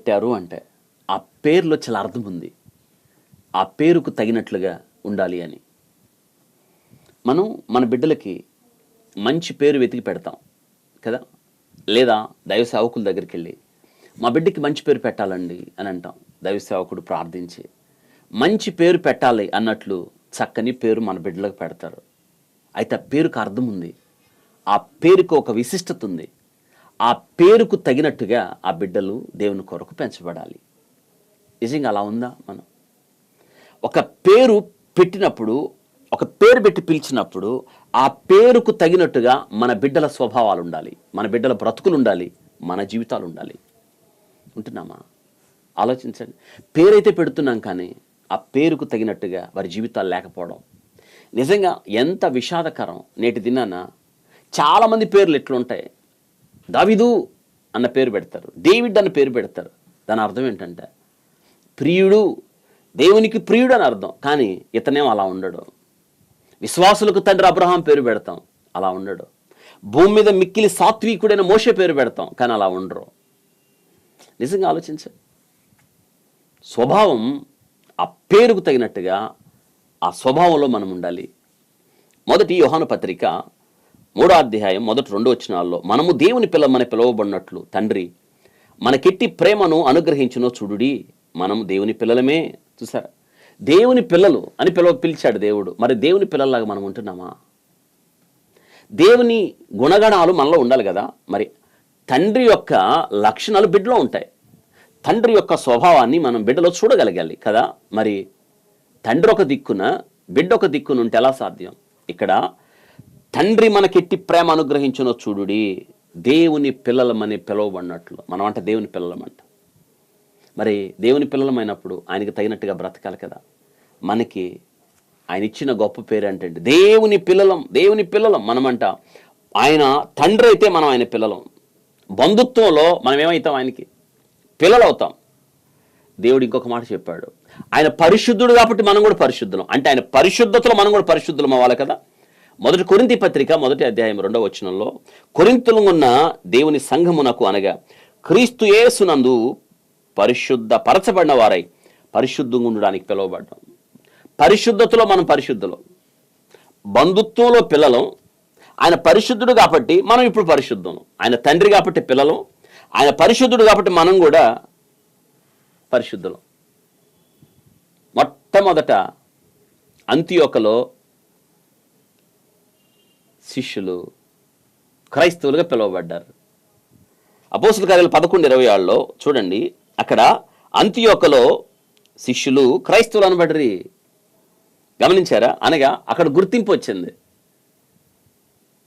పెట్టారు అంటే ఆ పేరులో చాలా అర్థం ఉంది. ఆ పేరుకు తగినట్లుగా ఉండాలి అని. మనం మన బిడ్డలకి మంచి పేరు వెతికి పెడతాం కదా, లేదా దైవ సేవకుల దగ్గరికి వెళ్ళి మా బిడ్డకి మంచి పేరు పెట్టాలండి అని అంటాం. దైవ సేవకుడు ప్రార్థించి మంచి పేరు పెట్టాలి అన్నట్లు చక్కని పేరు మన బిడ్డలకు పెడతారు. అయితే ఆ పేరుకు అర్థం ఉంది, ఆ పేరుకు ఒక విశిష్టత ఉంది. ఆ పేరుకు తగినట్టుగా ఆ బిడ్డలు దేవుని కొరకు పెంచబడాలి. నిజంగా అలా ఉందా? మనం ఒక పేరు పెట్టినప్పుడు, ఒక పేరు పెట్టి పిలిచినప్పుడు ఆ పేరుకు తగినట్టుగా మన బిడ్డల స్వభావాలు ఉండాలి, మన బిడ్డల బ్రతుకులు ఉండాలి, మన జీవితాలు ఉండాలి. ఉంటున్నామా? ఆలోచించండి. పేరైతే పెడుతున్నాం కానీ ఆ పేరుకు తగినట్టుగా వారి జీవితాలు లేకపోవడం నిజంగా ఎంత విషాదకరం. నేటి దినాన చాలామంది పేర్లు ఎట్లుంటాయి. దావీదు అన్న పేరు పెడతారు, డేవిడ్ అన్న పేరు పెడతారు. దాని అర్థం ఏంటంటే ప్రియుడు, దేవునికి ప్రియుడు అని అర్థం. కానీ ఇతనేం అలా ఉండడు. విశ్వాసులకు తండ్రి అబ్రహాం పేరు పెడతాం, అలా ఉండడు. భూమి మీద మిక్కిలి సాత్వికుడైన మోషే పేరు పెడతాం, కానీ అలా ఉండరు. నిజంగా ఆలోచించండి. స్వభావం ఆ పేరుకు తగినట్టుగా ఆ స్వభావంలో మనం ఉండాలి. మొదటి యోహాను పత్రిక 3వ అధ్యాయం 1-2 వచనాల్లో మనము దేవుని పిల్లమని పిలువబడినట్లు తండ్రి మనకెట్టి ప్రేమను అనుగ్రహించునో చూడుడి, మనం దేవుని పిల్లలమే. చూసారా, దేవుని పిల్లలు అని పిలిచాడు దేవుడు. మరి దేవుని పిల్లల్లాగా మనం ఉంటున్నామా? దేవుని గుణగణాలు మనలో ఉండాలి కదా. మరి తండ్రి యొక్క లక్షణాలు బిడ్డలో ఉంటాయి. తండ్రి యొక్క స్వభావాన్ని మనం బిడ్డలో చూడగలగాలి కదా. మరి తండ్రి ఒక దిక్కున బిడ్డ ఒక దిక్కున ఉంటే ఎలా సాధ్యం? ఇక్కడ తండ్రి మనకెట్టి ప్రేమ అనుగ్రహించునో చూడుడి, దేవుని పిల్లలమని పిలువబడినట్లు. మనం అంటే దేవుని పిల్లలమంట. మరి దేవుని పిల్లలమైనప్పుడు ఆయనకి తగినట్టుగా బ్రతకాలి కదా. మనకి ఆయన ఇచ్చిన గొప్ప పేరు ఏంటంటే దేవుని పిల్లలం. దేవుని పిల్లలం మనమంట. ఆయన తండ్రి అయితే మనం ఆయన పిల్లలం. బంధుత్వంలో మనం ఏమవుతాం? ఆయనకి పిల్లలు అవుతాం. దేవుడు ఇంకొక మాట చెప్పాడు, ఆయన పరిశుద్ధుడు కాబట్టి మనం కూడా పరిశుద్ధులం. అంటే ఆయన పరిశుద్ధతలో మనం కూడా పరిశుద్ధులం అవ్వాలి కదా. మొదటి కొరింథీ పత్రిక 1వ అధ్యాయం 2వ వచనంలో కొరింథులో ఉన్న దేవుని సంఘమునకు అనగా క్రీస్తు యేసునందు పరిశుద్ధ పరచబడిన వారై పరిశుద్ధంగా ఉండడానికి పిలువబడ్డాం. పరిశుద్ధతలో మనం పరిశుద్ధులం, బంధుత్వంలో పిల్లలం. ఆయన పరిశుద్ధుడు కాబట్టి మనం ఇప్పుడు పరిశుద్ధం. ఆయన తండ్రి కాబట్టి పిల్లలం, ఆయన పరిశుద్ధుడు కాబట్టి మనం కూడా పరిశుద్ధులం. మొట్టమొదట అంతియోకలో శిష్యులు క్రైస్తవులుగా పిలువబడ్డారు. అపోస్తలుల కార్యాలు 11:26లో చూడండి, అక్కడ అంతియోకలో శిష్యులు క్రైస్తవులు అనబడ్డరి. గమనించారా? అనగా అక్కడ గుర్తింపు వచ్చింది.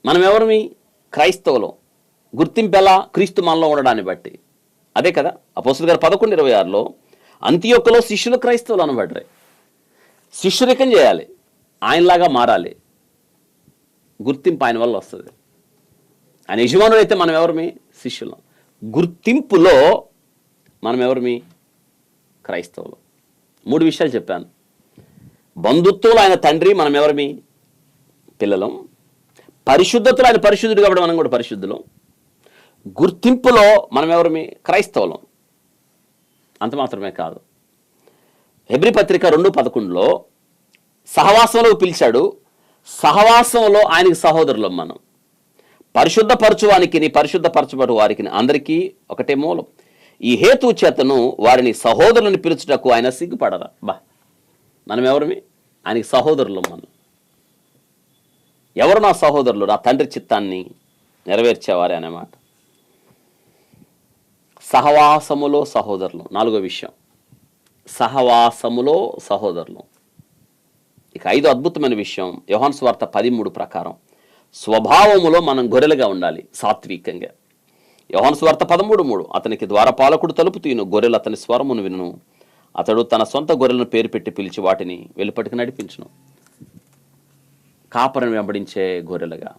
మనం ఎవరిమి? క్రైస్తవులం. గుర్తింపు ఎలా? క్రీస్తు మనలో ఉండడాన్ని బట్టి. అదే కదా అపోస్తలుల కార్యాలు 11:26లో అంతియోకలో శిష్యులు క్రైస్తవులు అనబడ్డారు. శిష్యురికం చేయాలి, ఆయనలాగా మారాలి. గుర్తింపు ఆయన వల్ల వస్తుంది. ఆయన యజమానుడు అయితే మనం ఎవరిమి? శిష్యులం. గుర్తింపులో మనం ఎవరిమి? క్రైస్తవులు. 3 విషయాలు చెప్పాను. బంధుత్వంలో ఆయన తండ్రి, మనం ఎవరిమి? పిల్లలం. పరిశుద్ధతలో ఆయన పరిశుద్ధుడు కాబట్టి మనం కూడా పరిశుద్ధులం. గుర్తింపులో మనం ఎవరిమి? క్రైస్తవులం. అంత మాత్రమే కాదు, హెబ్రీ పత్రిక 2:11లో సహవాసంలో పిలిచాడు. సహవాసంలో ఆయనకి సహోదరులం. మనం పరిశుద్ధపరచువానికి నీ పరిశుద్ధపరచబడు వారికి అందరికీ ఒకటే మూలం. ఈ హేతు చేతను వారిని సహోదరులను పిలుచుటకు ఆయన సిగ్గుపడరా. మనం ఎవరిమి? ఆయనకి సహోదరులం. మనం ఎవరు? నా సహోదరులు, నా తండ్రి చిత్తాన్ని నెరవేర్చేవారే అన్నమాట. సహవాసములో సహోదరులు. 4వ విషయం, సహవాసములో సహోదరులు. ఇక 5వ అద్భుతమైన విషయం, యోహాను సువార్త 13 ప్రకారం స్వభావములో మనం గొర్రెలుగా ఉండాలి, సాత్వికంగా. యోహాను సువార్త 13:3 అతనికి ద్వారపాలకుడు తలుపు తీయును, గొర్రెలు అతని స్వరమును వినును, అతడు తన సొంత గొర్రెలను పేరు పెట్టి పిలిచి వాటిని వెలుపటికి నడిపించును. కాపరిని వెంబడించే గొర్రెలుగా.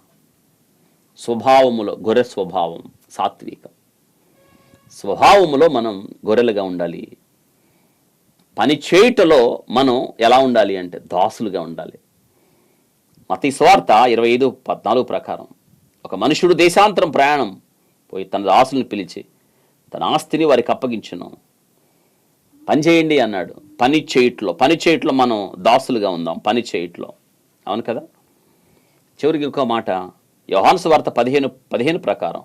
స్వభావములో గొర్రె స్వభావం సాత్వికం. స్వభావములో మనం గొర్రెలుగా ఉండాలి. పని చేయుటలో మనం ఎలా ఉండాలి అంటే దాసులుగా ఉండాలి. మత్తయి సువార్త 25:14 ప్రకారం ఒక మనుషుడు దేశాంతరం ప్రయాణం పోయి తన దాసులను పిలిచి తన ఆస్తిని వారికి అప్పగించును. పని చేయండి అన్నాడు. పని చేయట్లో మనం దాసులుగా ఉందాం, పని చేయట్లో. అవును కదా. చివరికి ఇంకో మాట, యోహాను సువార్త 15 ప్రకారం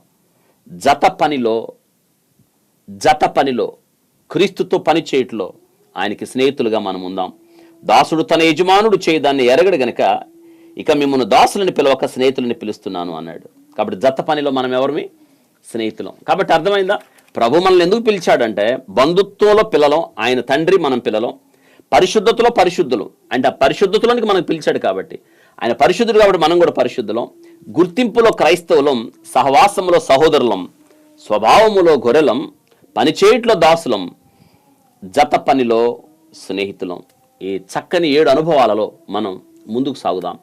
జత పనిలో క్రీస్తుతో పని చేయట్లో ఆయనకి స్నేహితులుగా మనం ఉందాం. దాసుడు తన యజమానుడు చేయదాన్ని ఎరగడు గనక ఇక మిమ్మల్ని దాసులని పిలవక స్నేహితులని పిలుస్తున్నాను అన్నాడు. కాబట్టి జత పనిలో మనం ఎవరిమి? స్నేహితులం. కాబట్టి అర్థమైందా? ప్రభు మనల్ని ఎందుకు పిలిచాడంటే బంధుత్వంలో పిల్లలం, ఆయన తండ్రి, మనం పిల్లలం. పరిశుద్ధతలో పరిశుద్ధులు అంటే ఆ పరిశుద్ధతలోనికి మనకు పిలిచాడు కాబట్టి ఆయన పరిశుద్ధుడు, కాబట్టి మనం కూడా పరిశుద్ధులం. గుర్తింపులో క్రైస్తవులం, సహవాసములో సహోదరులం, స్వభావములో గొర్రెలం, పనిచేయట్లో దాసులం, జత పనిలో స్నేహితులం. ఈ చక్కని 7 అనుభవాలలో మనం ముందుకు సాగుదాం.